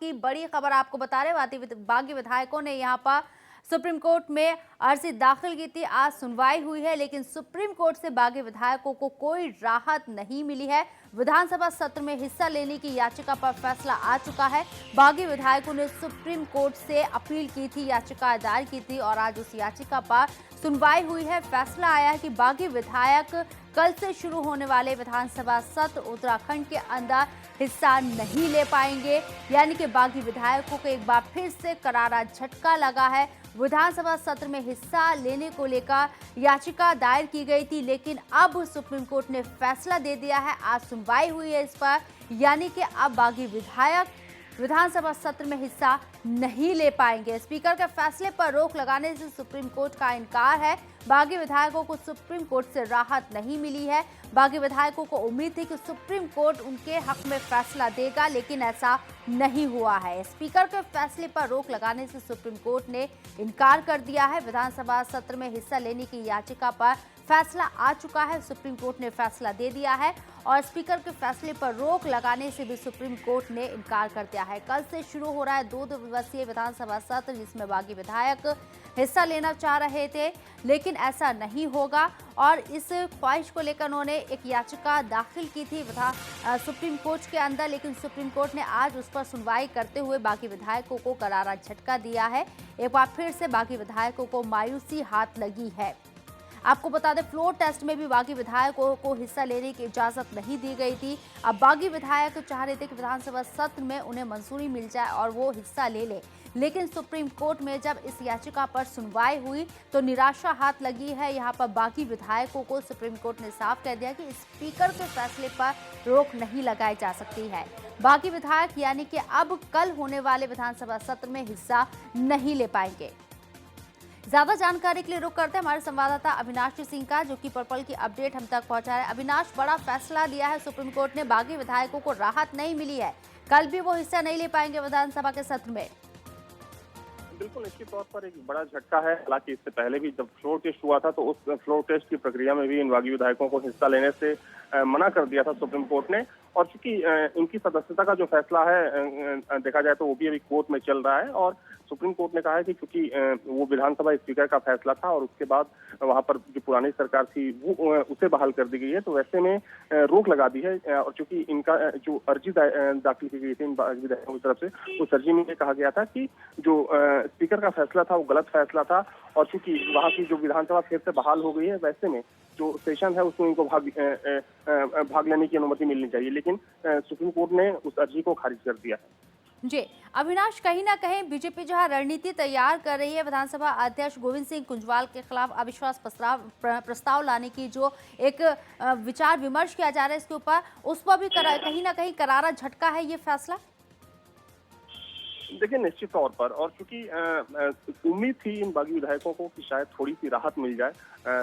की बड़ी खबर आपको बता रहे बागी विधायकों ने यहां पर सुप्रीम कोर्ट में अर्जी दाखिल की थी। आज सुनवाई हुई है, लेकिन सुप्रीम कोर्ट से बागी विधायकों को कोई राहत नहीं मिली है। विधानसभा सत्र में हिस्सा लेने की याचिका पर फैसला आ चुका है। बागी विधायकों ने सुप्रीम कोर्ट से अपील की थी, याचिका दायर की थी और आज उस याचिका पर सुनवाई हुई है। फैसला आया है कि बागी विधायक कल से शुरू होने वाले विधानसभा सत्र उत्तराखंड के अंदर हिस्सा नहीं ले पाएंगे, यानी कि बागी विधायकों को एक बार फिर से करारा झटका लगा है। विधानसभा सत्र में हिस्सा लेने को लेकर याचिका दायर की गई थी, लेकिन अब सुप्रीम कोर्ट ने फैसला दे दिया है। आज सुनवाई हुई है इस पर, यानी कि अब बागी विधायक विधानसभा सत्र में हिस्सा नहीं ले पाएंगे। स्पीकर के फैसले पर रोक लगाने से सुप्रीम कोर्ट का इनकार है। बागी विधायकों को सुप्रीम कोर्ट से राहत नहीं मिली है। बागी विधायकों को उम्मीद थी कि सुप्रीम कोर्ट उनके हक में फैसला देगा, लेकिन ऐसा नहीं हुआ है। स्पीकर के फैसले पर रोक लगाने से सुप्रीम कोर्ट ने इनकार कर दिया है। विधानसभा सत्र में हिस्सा लेने की याचिका पर फैसला आ चुका है। सुप्रीम कोर्ट ने फैसला दे दिया है और स्पीकर के फैसले पर रोक लगाने से भी सुप्रीम कोर्ट ने इनकार कर दिया है। कल से शुरू हो रहा है 2 दिवसीय विधानसभा सत्र, जिसमें बागी विधायक हिस्सा लेना चाह रहे थे, लेकिन ऐसा नहीं होगा और इस ख्वाहिश को लेकर उन्होंने एक याचिका दाखिल की थी सुप्रीम कोर्ट के अंदर, लेकिन सुप्रीम कोर्ट ने आज उस पर सुनवाई करते हुए बागी विधायकों को करारा झटका दिया है। एक बार फिर से बागी विधायकों को मायूसी हाथ लगी है। आपको बता दें, फ्लोर टेस्ट में भी बागी विधायकों को हिस्सा लेने की इजाजत नहीं दी गई थी। अब बागी विधायक चाह रहे थे कि विधानसभा सत्र में उन्हें मंजूरी मिल जाए और वो हिस्सा ले ले, लेकिन सुप्रीम कोर्ट में जब इस याचिका पर सुनवाई हुई तो निराशा हाथ लगी है। यहाँ पर बागी विधायकों को सुप्रीम कोर्ट ने साफ कह दिया कि स्पीकर के फैसले पर रोक नहीं लगाई जा सकती है। बागी विधायक यानी कि अब कल होने वाले विधानसभा सत्र में हिस्सा नहीं ले पाएंगे। ज्यादा जानकारी के लिए रुक करते हैं हमारे संवाददाता अविनाश सिंह का, जो कि पर्पल की अपडेट हम तक पहुंचा रहे हैं। अविनाश, बड़ा फैसला दिया है सुप्रीम कोर्ट ने, बागी विधायकों को राहत नहीं मिली है, कल भी वो हिस्सा नहीं ले पाएंगे विधानसभा के सत्र में। बिल्कुल निश्चित तौर पर एक बड़ा झटका है। हालांकि इससे पहले भी जब फ्लोर टेस्ट हुआ था तो उस फ्लोर टेस्ट की प्रक्रिया में भी इन बागी विधायकों को हिस्सा लेने से मना कर दिया था सुप्रीम कोर्ट ने। और चूंकि इनकी सदस्यता का जो फैसला है देखा जाए तो वो भी अभी कोर्ट में चल रहा है और सुप्रीम कोर्ट ने कहा है कि क्योंकि वो विधानसभा स्पीकर का फैसला था और उसके बाद वहां पर जो पुरानी सरकार थी वो उसे बहाल कर दी गई है, तो वैसे में रोक लगा दी है। और चूंकि इनका जो अर्जी दाखिल की गई थी इन विधायकों की तरफ से, उस अर्जी में कहा गया था कि जो स्पीकर का फैसला था वो गलत फैसला था और चूंकि वहां की जो विधानसभा फिर से बहाल हो गई है, वैसे में जो सेशन है उसमें इनको भाग लेने की अनुमति मिलनी चाहिए, लेकिन सुप्रीम कोर्ट ने उस अर्जी को खारिज कर दिया है। जी अविनाश, कहीं ना कहीं बीजेपी जो है रणनीति तैयार कर रही है विधानसभा अध्यक्ष गोविंद सिंह कुंजवाल के खिलाफ अविश्वास प्रस्ताव लाने की जो एक विचार विमर्श किया जा रहा है इसके ऊपर, उस पर भी कहीं ना कहीं करारा झटका है ये फैसला। देखिए निश्चित तौर पर, और चूंकि उम्मीद थी इन बागी विधायकों को कि शायद थोड़ी सी राहत मिल जाए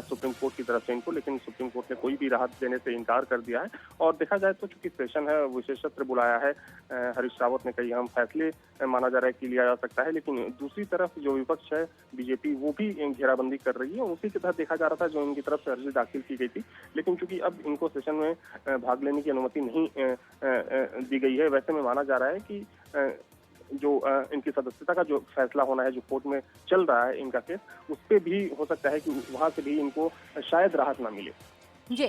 सुप्रीम कोर्ट की तरफ से इनको, लेकिन सुप्रीम कोर्ट ने कोई भी राहत देने से इनकार कर दिया है। और देखा जाए तो चूंकि सेशन है, विशेष सत्र बुलाया है, हरीश रावत ने कई अहम फैसले माना जा रहा है कि लिया जा सकता है, लेकिन दूसरी तरफ जो विपक्ष है बीजेपी वो भी घेराबंदी कर रही है। उसी के तहत देखा जा रहा था जो इनकी तरफ से अर्जी दाखिल की गई थी, लेकिन चूंकि अब इनको सेशन में भाग लेने की अनुमति नहीं दी गई है, वैसे में माना जा रहा है कि जो इनकी सदस्यता का जो फैसला होना है, जो कोर्ट में चल रहा है इनका केस, उस पे भी हो सकता है कि वहां से भी इनको शायद राहत ना मिले। जी,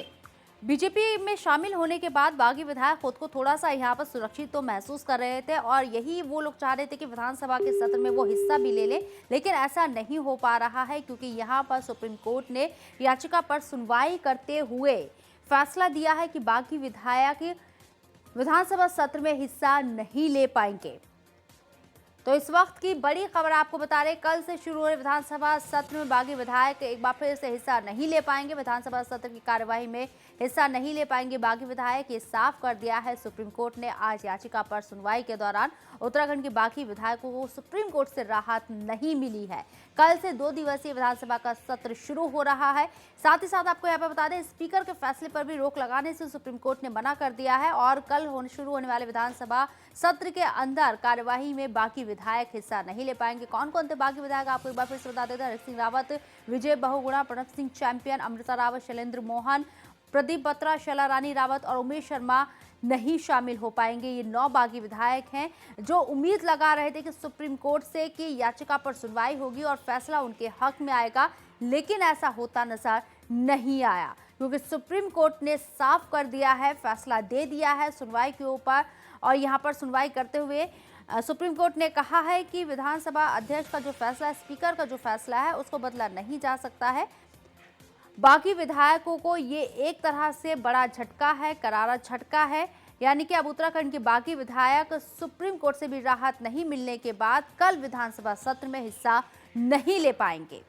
बीजेपी में शामिल होने के बाद बागी विधायक खुद को थोड़ा सा यहाँ पर सुरक्षित तो महसूस कर रहे थे और यही वो लोग चाह रहे थे कि विधानसभा के सत्र में वो हिस्सा भी ले ले, लेकिन ऐसा नहीं हो पा रहा है क्योंकि यहाँ पर सुप्रीम कोर्ट ने याचिका पर सुनवाई करते हुए फैसला दिया है कि बागी विधायक विधानसभा सत्र में हिस्सा नहीं ले पाएंगे। तो इस वक्त की बड़ी खबर आपको बता रहे, कल से शुरू हो रहे विधानसभा सत्र में बागी विधायक एक बार फिर से हिस्सा नहीं ले पाएंगे, विधानसभा सत्र की कार्यवाही में हिस्सा नहीं ले पाएंगे बागी विधायक, ये साफ कर दिया है सुप्रीम कोर्ट ने। आज याचिका पर सुनवाई के दौरान उत्तराखंड के बागी विधायकों को सुप्रीम कोर्ट से राहत नहीं मिली है। कल से 2 दिवसीय विधानसभा का सत्र शुरू हो रहा है। साथ ही साथ आपको यहाँ पर बता दें, स्पीकर के फैसले पर भी रोक लगाने से सुप्रीम कोर्ट ने मना कर दिया है और कल शुरू होने वाले विधानसभा सत्र के अंदर कार्यवाही में बागी विधायक हिस्सा नहीं ले पाएंगे। कौन कौन थे बागी विधायक आपको एक बार फिर से बता देते हैं। हरीश सिंह रावत, विजय बहुगुणा, प्रणब सिंह चैंपियन, अमृता रावत, शैलेंद्र मोहन, प्रदीप बत्रा, शैला रानी रावत और उमेश शर्मा नहीं शामिल हो पाएंगे। ये 9 बागी विधायक हैं जो उम्मीद लगा रहे थे कि सुप्रीम कोर्ट से कि याचिका पर सुनवाई होगी और फैसला उनके हक में आएगा, लेकिन ऐसा होता नजर नहीं आया क्योंकि सुप्रीम कोर्ट ने साफ कर दिया है, फैसला दे दिया है सुनवाई के ऊपर। और यहाँ पर सुनवाई करते हुए सुप्रीम कोर्ट ने कहा है कि विधानसभा अध्यक्ष का जो फैसला है, स्पीकर का जो फैसला है, उसको बदला नहीं जा सकता है। बाकी विधायकों को ये एक तरह से बड़ा झटका है, करारा झटका है, यानी कि अब उत्तराखंड के बाकी विधायक सुप्रीम कोर्ट से भी राहत नहीं मिलने के बाद कल विधानसभा सत्र में हिस्सा नहीं ले पाएंगे।